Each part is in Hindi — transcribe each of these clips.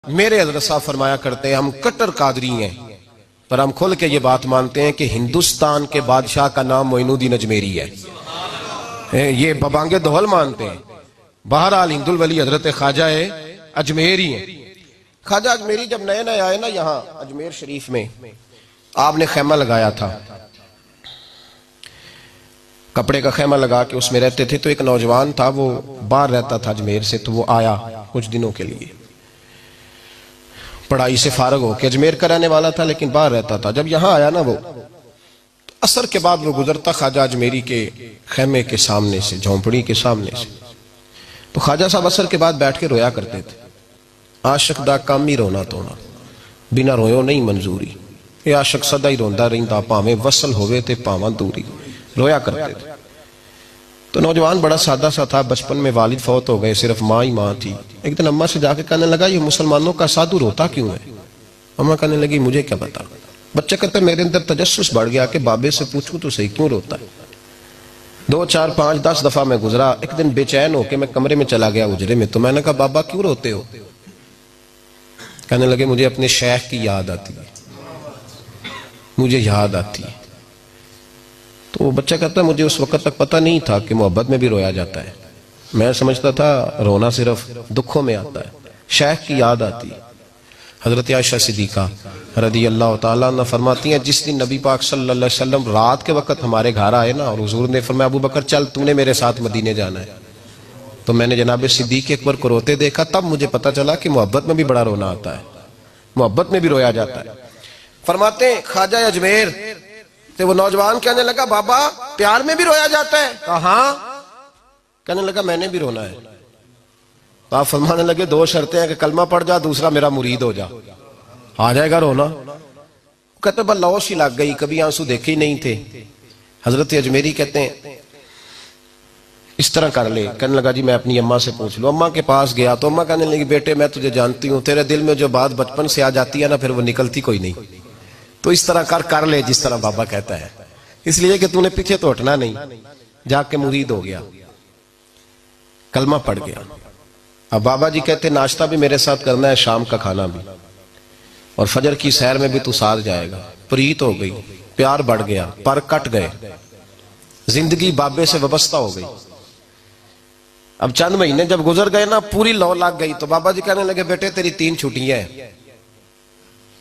मेरे हजरत साहब फरमाया करते हैं हम कट्टर कादरी हैं, पर हम खुल के ये बात मानते हैं कि हिंदुस्तान के बादशाह का नाम मोइनुद्दीन अजमेरी है। ये बबांगे दोहल मानते हैं। बहरहाल हिंदुल वली हजरत ख्वाजा अजमेरी है। ख्वाजा अजमेरी जब नए नए आए ना यहाँ अजमेर शरीफ में, आपने खैमा लगाया था, कपड़े का खैमा लगा के उसमें रहते थे। तो एक नौजवान था, वो बाहर रहता था अजमेर से, तो वो आया कुछ दिनों के लिए, पढ़ाई से फारग होकर, अजमेर का रहने वाला था लेकिन बाहर रहता था। जब यहाँ आया ना वो, तो असर के बाद वो गुजरता ख्वाजा अजमेरी के खैमे के सामने से, झोंपड़ी के सामने से, तो ख्वाजा साहब असर के बाद बैठ के रोया करते थे। आशिक दा काम ही रोना धोना, बिना रोयो नहीं मंजूरी, ये आशिक सदा ही रोंदा रहिंदा, भावें वसल होवे ते भावां दूरी, रोया करते थे। तो नौजवान बड़ा सादा सा था, बचपन में वालिद फौत हो गए, सिर्फ माँ ही माँ थी। एक दिन अम्मा से जाके कहने लगा ये मुसलमानों का साधु रोता क्यों है? अम्मा कहने लगी मुझे क्या पता। बच्चा कहता मेरे अंदर तजस्सुस बढ़ गया कि बाबे से पूछूं तो सही क्यों रोता है। 2, 4, 5, 10 दफा मैं गुजरा। एक दिन बेचैन होके मैं कमरे में चला गया उजरे में, तो मैंने कहा बाबा क्यों रोते हो? कहने लगे मुझे अपने शेख की याद आती है, मुझे याद आती है। तो वो बच्चा कहता है मुझे उस वक्त तक पता नहीं था कि मोहब्बत में भी रोया जाता है। मैं समझता था रोना सिर्फ दुखों में आता है। शेख की याद आती है। हजरत आयशा सिद्दीका रदी अल्लाह तआला अन्हा फरमाती हैं जिस दिन नबी पाक सल्लल्लाहु अलैहि वसल्लम रात के वक्त हमारे घर आए ना, और हुजूर ने फरमाया अबू बकर चल तूने मेरे साथ मदीने जाना है, तो मैंने जनाब सिद्दीक अकबर को रोते देखा। तब मुझे पता चला कि मोहब्बत में भी बड़ा रोना आता है, मोहब्बत में भी रोया जाता है। फरमाते ख्वाजा अजमेर, तो वो नौजवान कहने लगा बाबा प्यार में भी रोया जाता है? कहा? कहने लगा मैंने भी रोना है। तो आप फरमाने लगे 2 शर्तें हैं कि कलमा पढ़ जा, दूसरा मेरा मुरीद हो जा, आ जाएगा रोना। कहते बस लौश ही लग गई, कभी आंसू देखे ही नहीं थे। हजरत अजमेरी कहते हैं इस तरह कर ले। कहने लगा जी मैं अपनी अम्मा से पूछ लूं। अम्मा के पास गया तो अम्मा कहने लगी बेटे मैं तुझे जानती हूँ, तेरे दिल में जो बात बचपन से आ जाती है ना फिर वो निकलती कोई नहीं, तो इस तरह कर ले जिस तरह बाबा कहता है, इसलिए कि तूने पीछे तो हटना नहीं। जाके मुरीद हो गया, कलमा पड़ गया। अब बाबा जी कहते नाश्ता भी मेरे साथ करना है, शाम का खाना भी, और फजर की सैर में भी तू साथ जाएगा। प्रीत हो गई, प्यार बढ़ गया, पर कट गए, जिंदगी बाबे से वाबस्ता हो गई। अब चंद महीने जब गुजर गए ना, पूरी लौ लग गई। तो बाबा जी कहने लगे बेटे तेरी 3 छुट्टियां हैं,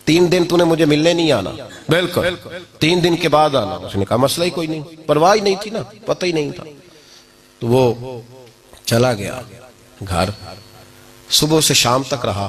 3 दिन तूने मुझे मिलने नहीं आना। बिल्कुल 3 दिन के बाद आना। उसने कहा मसला ही कोई नहीं, परवाह ही नहीं थी ना, पता ही नहीं था। तो वो चला गया घर, सुबह से शाम तक रहा।